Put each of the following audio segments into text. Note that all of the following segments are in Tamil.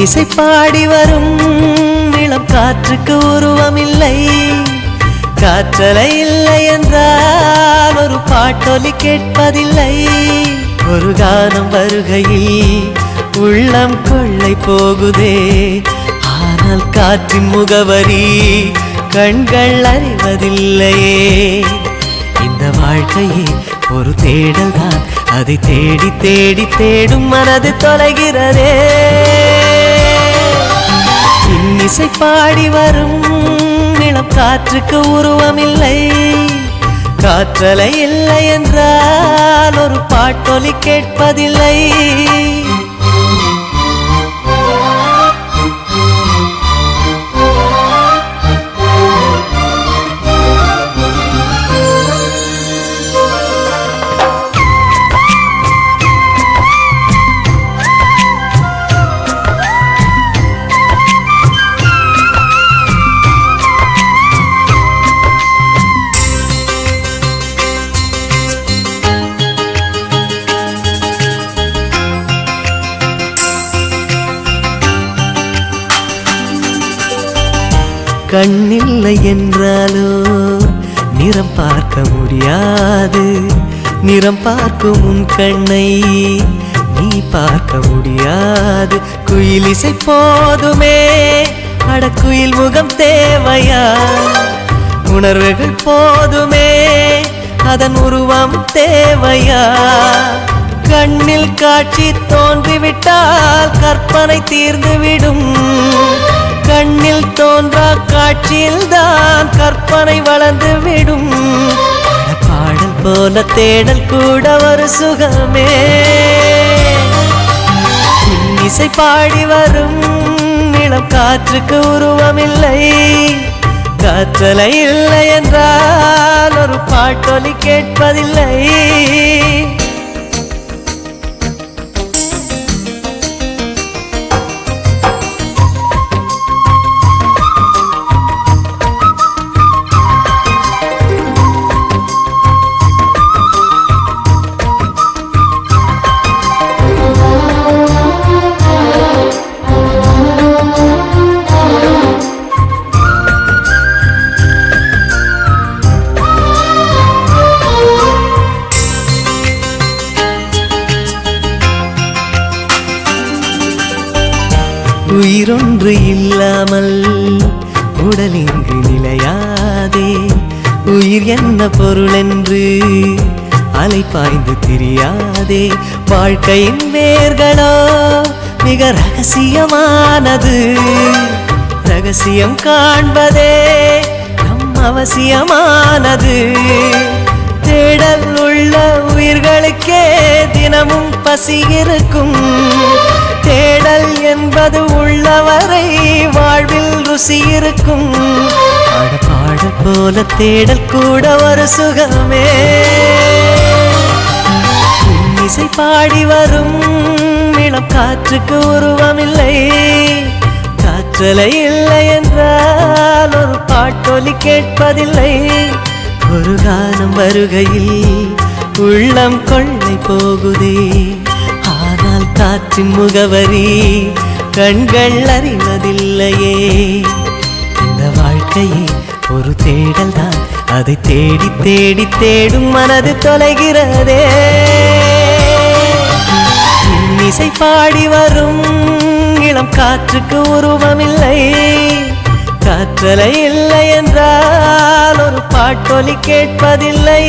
இசை பாடி வரும் இளம் காற்றுக்கு உருவமில்லை. காற்றலை இல்லை என்றால் ஒரு பாட்டொலி கேட்பதில்லை. ஒரு கானம் வருகையில் உள்ளம் கொள்ளை போகுதே, ஆனால் காற்றின் முகவரி கண்கள் அறிவதில்லையே. இந்த வாழ்க்கையே ஒரு தேடல் தான், அதை தேடி தேடி தேடும் மனது தொலைகிறதே. இன்னிசை பாடி வரும் இளம் காற்றுக்கு உருவமில்லை. காற்றலை இல்லை என்றால் ஒரு பாட்டொலி கேட்பதில்லை. கண்ணில்லை என்றாலோ நிறம் பார்க்க முடியாது. நிறம் பார்க்கும் உன் கண்ணை நீ பார்க்க முடியாது. குயில் இசை போதுமே, அடக்குயில் முகம் தேவையா? உணர்வுகள் போதுமே, அதன் உருவம் தேவையா? கண்ணில் காட்சி தோன்றிவிட்டால் கற்பனை தீர்ந்துவிடும். கண்ணில் தோன்றா காட்சியில் தான் கற்பனை வளர்ந்து விடும். பாடல் போல தேடல் கூட ஒரு சுகமே. இசை பாடி வரும் இளம் காற்றுக்கு உருவமில்லை. காற்றலை இல்லை என்றால் ஒரு பாட்டொலி கேட்பதில்லை. உயிரொன்று இல்லாமல் உடல் இங்கு நிலையாதே. உயிர் என்ன பொருள் என்று அலைப்பாய்ந்து தெரியாதே. வாழ்க்கையின் வேர்களோ மிக ரகசியமானது. ரகசியம் காண்பதே நம் அவசியமானது. தேடல் உள்ள உயிர்களுக்கே தினமும் பசி இருக்கும். தேடல் என்பது உள்ளவரை வாழ்வில் ருசி இருக்கும். பாடல் போல தேடல் கூட ஒரு சுகமே. இசை பாடி வரும் இளம் காற்றுக்கு உருவமில்லை. காற்றலை இல்லை என்றால் ஒரு பாட்டொலி கேட்பதில்லை. ஒரு கானம் வருகையில் உள்ளம் கொள்ளை போகுதே, ஆனால் காற்றின் முகவரி கண்கள் அறிவதில்லையே. இந்த வாழ்க்கையே ஒரு தேடல் தான், அதை தேடி தேடி தேடும் மனது தொலைகிறதே. இசை பாடி வரும் இளம் காற்றுக்கு உருவமில்லை. காற்றலை இல்லை என்றால் ஒரு பாட்டொலி கேட்பதில்லை.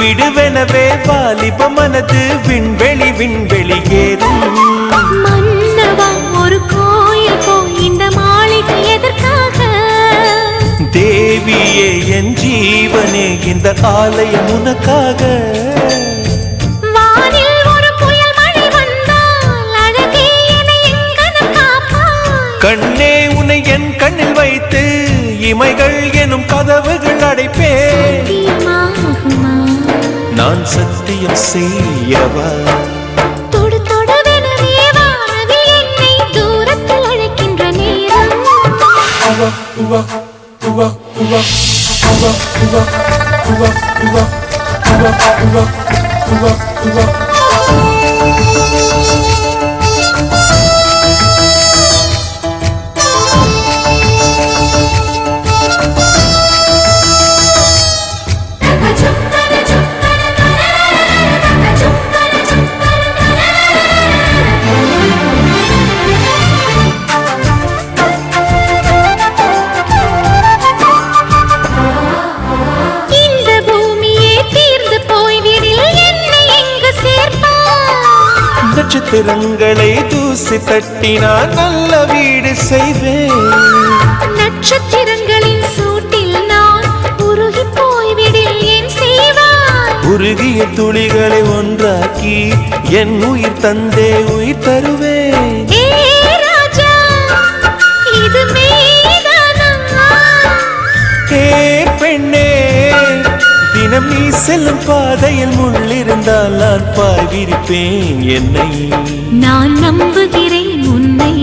விடுவெனவே வாலிப மனது விண்வெளி விண்வெளி ஏறும். மன்னவா ஒரு கோயில் போய் இந்த மாளிகை எதற்காக? தேவியே என் ஜீவனே இந்த ஆலயம் உனக்காக. வானில் ஒரு புயல் மழை வந்தால் அழகே என்னை எங்கனம் காப்பாய். கண்ணே உன்னை என் கண்ணில் வைத்து இமைகள் எனும் கதவுகள் அடைப்பேன். சத்தியமாகுமா? நான் சத்தியம் செய்யவா? தொடு தொடுவெனவே வானவில் என்னை தூரத்தில் அழைக்கின்ற நேரம். நட்சத்திரங்களை தூசி தட்டினால் நல்ல வீடு செய்வேன். நட்சத்திரங்களின் சூட்டில் நான் உருகி போய்விடில் என் செய்வாய். உருகிய துளிகளை ஒன்றாக்கி என் உயிர் தந்தே உயிர் தருவேன். ஏ ராஜா, இது மெய்தானா? ஏ பெண்ணே, தினம் நீ செல்லும் பாதையில் முள்ளிருந்தால் நான் பாய் விரிப்பேன் என்னை. நான் நம்புகிறேன் உன்னை.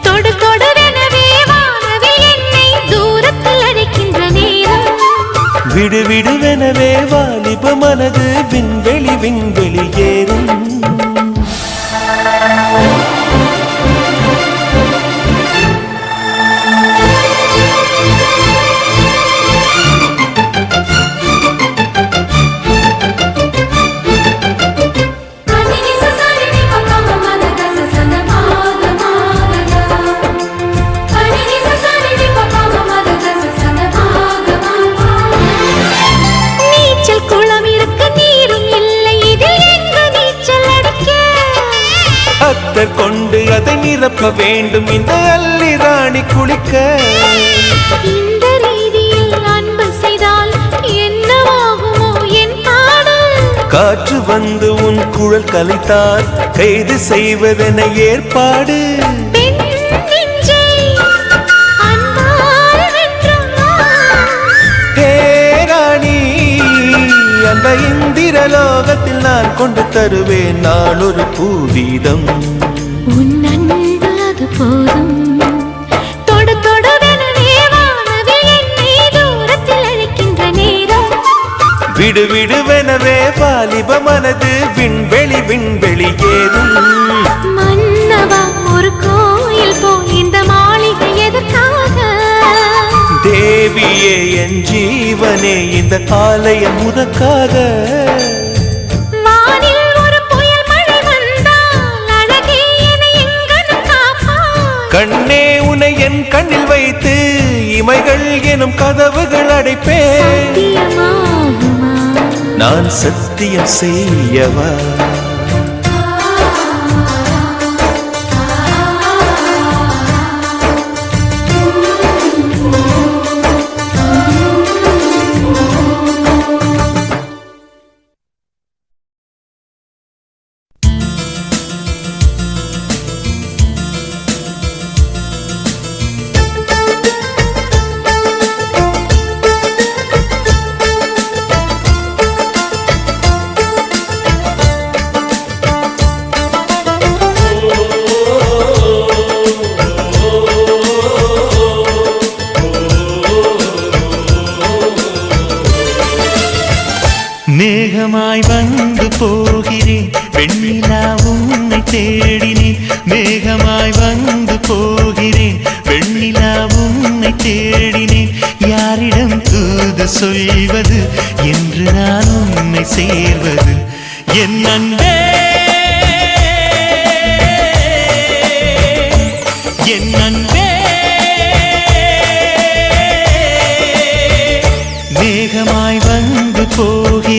தொடு தொடுவெனவே வானவில் என்னை தூரத்தில் அழைக்கின்ற நேரம். விடு விடுவெனவே வாலிப மனது விண்வெளி விண்வெளி ஏறும். கொண்டு அதை நிரப்ப வேண்டும் இந்த அல்லி ராணி குளிக்க. இந்த ரீதியில் அன்பு செய்தால் என்னவாகுமோ என் பாடல்? காற்று வந்து உன் குழல் கலைத்தால் கைது செய்வதென ஏற்பாடு. அந்த இந்திரலோகத்தில் நான் கொண்டு தருவேன் நான் ஒரு பூவீதம். உன் அன்பு அது போதும். தொடு தொடுவெனவே வானவில் என்னை தூரத்தில் அழைக்கின்ற நேரம். விடு விடுவெனவே வாலிப மனது விண்வெளி விண்வெளி ஏறும். மன்னவா ஒரு கோயில் போய் இந்த மாளிகை எதற்காக? தேவியே என் ஜீவனே இந்த ஆலயம் உனக்காக. வானில் ஒரு புயல் மழை வந்தால் அழகே என்னை எங்கனம் காப்பாய். கண்ணே உன்னை என் கண்ணில் வைத்து இமைகள் எனும் கதவுகள் அடைப்பேன். சத்தியமாகுமா? நான் சத்தியம் செய்யவா? மேகமாய் வந்து போகிறேன் வெண்ணிலா உன்னை தேடினேன். மேகமாய் வந்து போகிறேன் வெண்ணிலா உன்னை தேடினேன். யாரிடம் தூது சொல்வது என்று நான் உன்னை சேர்வது? என் அன்பே என் அன்பே. மேகமாய் வந்து போகிறேன்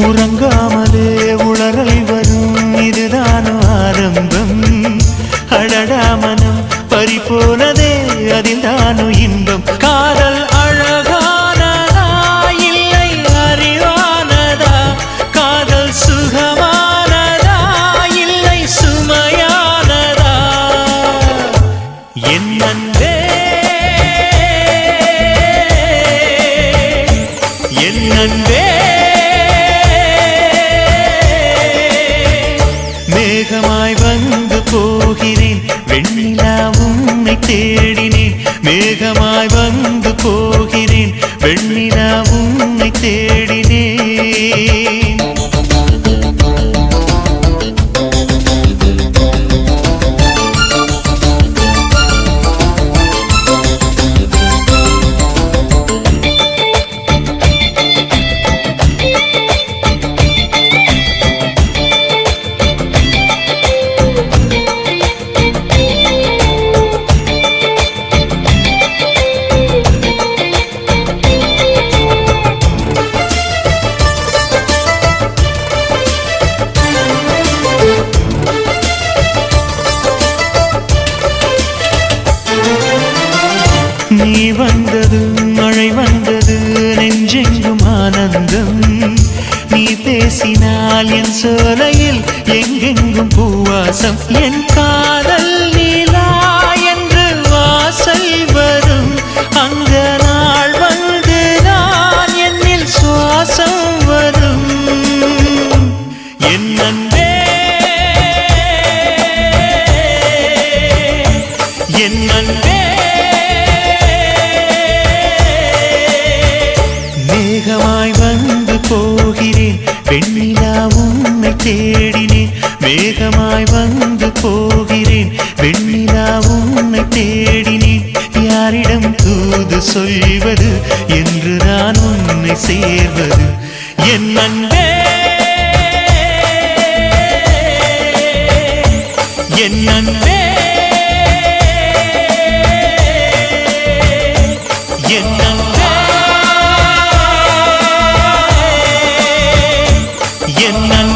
உறங்காமலே உளறல் வரும் இதுதான் ஆரம்பம். அடடா மனம் பறிபோனதே அதில் தானோ இன்பம். காதல் அழகானதா இல்லை அறிவானதா? காதல் சுகமானதா இல்லை சுமையானதா? என் அன்பே என் அன்பே மேகமாய் வந்து போகிறேன் வெண்ணிலா உன்னை தேடினேன். மேகமாய் வந்து போகிறேன் வெண்ணிலா உன்னை தேடினேன். நீ வந்தது மழை வந்தது நெஞ்செங்கும் ஆனந்தம். நீ பேசினால் என் சோலையில் எங்கெங்கும் பூவாசம். என் காதல் நீலா என்று வாசல் வரும். அந்த நாள் வந்து நான் என்னில் சுவாசம் வரும். என் அன்பே என் அன்பே மேகமாய் வந்து போகிறேன் வெண்ணிலா உன்னை தேடினேன். மேகமாய் வந்து போகிறேன் வெண்ணிலா உன்னை தேடினேன். யாரிடம் தூது சொல்வது என்று நான் உன்னை சேர்வது? என் அன்பே என் அன்பே என் அன்பே என் அன்பே